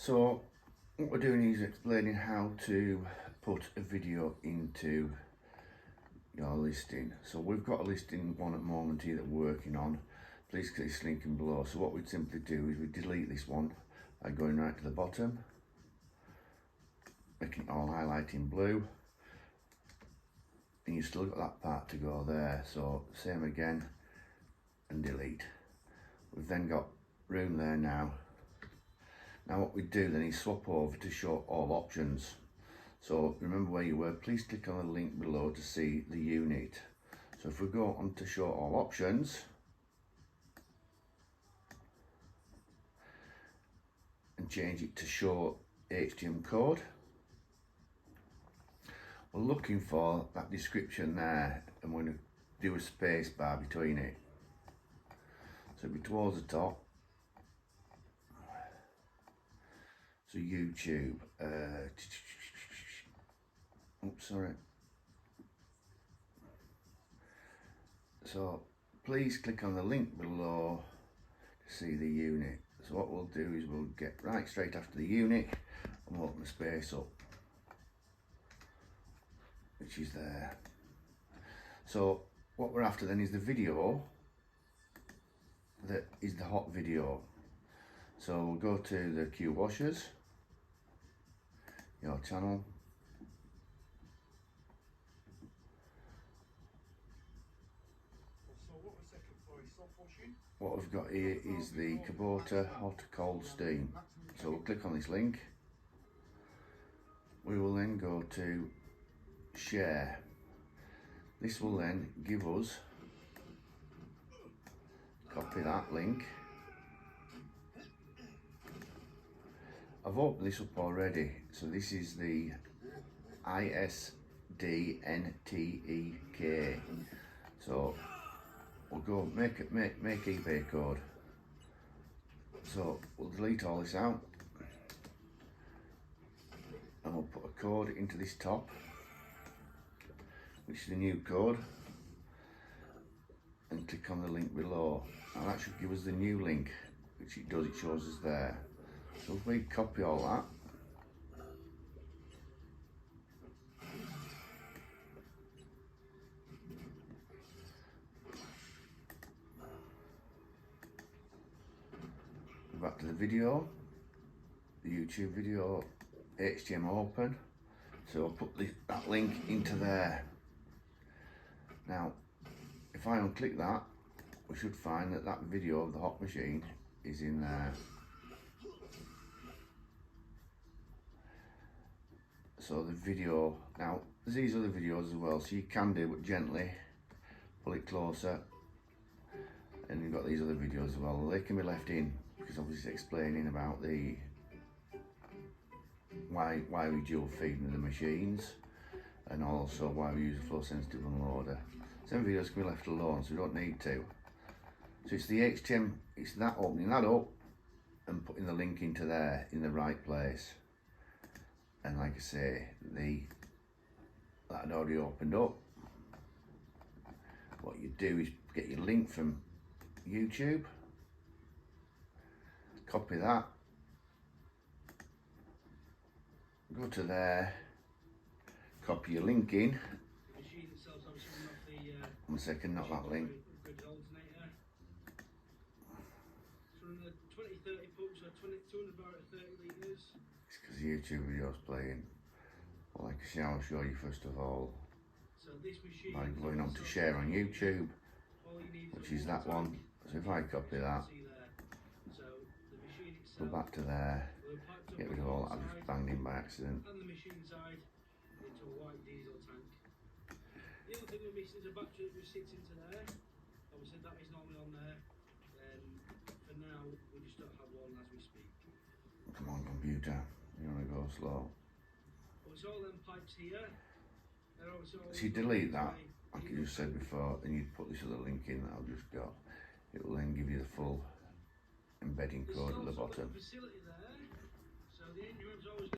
So what we're doing is explaining how to put a video into your listing. So we've got a listing one at the moment here that we're working on. Please click this link in below. So what we'd simply do is we delete this one by going right to the bottom, making it all highlight in blue, and you've still got that part to go there. So same again and delete. We've then got room there now. Now what we do then is swap over to show all options. So remember where you were, please click on the link below to see the unit. So if we go on to show all options, and change it to show HTML code, we're looking for that description there, and we're going to do a space bar between it. So it'll be towards the top. So YouTube, oops, sorry. So please click on the link below to see the unit. So what we'll do is we'll get right straight after the unit and we'll open the space up, which is there. So what we're after then is the video that is the hot video. So we'll go to the Q washers, your channel, what we've got here is the Kubota hot cold steam. So we'll click on this link. We will then go to share. This will then give us, copy that link. I've opened this up already. So this is the ISDNTEK. So we'll go make eBay code. So we'll delete all this out and we'll put a code into this top, which is the new code, and click on the link below. Now that should give us the new link, which it does, it shows us there. So if we copy all that, back to the video, the YouTube video, HTML open. So I'll put that link into there. Now, if I unclick that, we should find that that video of the hot machine is in there. So the video, now there's these other videos as well, so you can do it gently, pull it closer, and you've got these other videos as well. They can be left in because obviously explaining about the why we dual feed the machines, and also why we use a flow sensitive unloader. Some videos can be left alone, so we don't need to. So it's the HTML, it's that opening that up and putting the link into there in the right place. And like I say, that had already opened up. What you do is get your link from YouTube, copy that, go to there, copy your link in. One second, not that link. It's because the YouTube video's playing. Well, like I say, I'll show you first of all by going on to share on YouTube, which is that one. So if I copy that, go back to there, get rid of all that I've just banged in by accident. The other thing we're missing is a battery that sits into there. Obviously that is normally on there. For now, we just don't have one as we speak. Come on, computer, you want to go slow. Well, it's all them pipes here. So you delete that, like you just said before, and you put this other link in that I've just got. It will then give you the full embedding code at the bottom.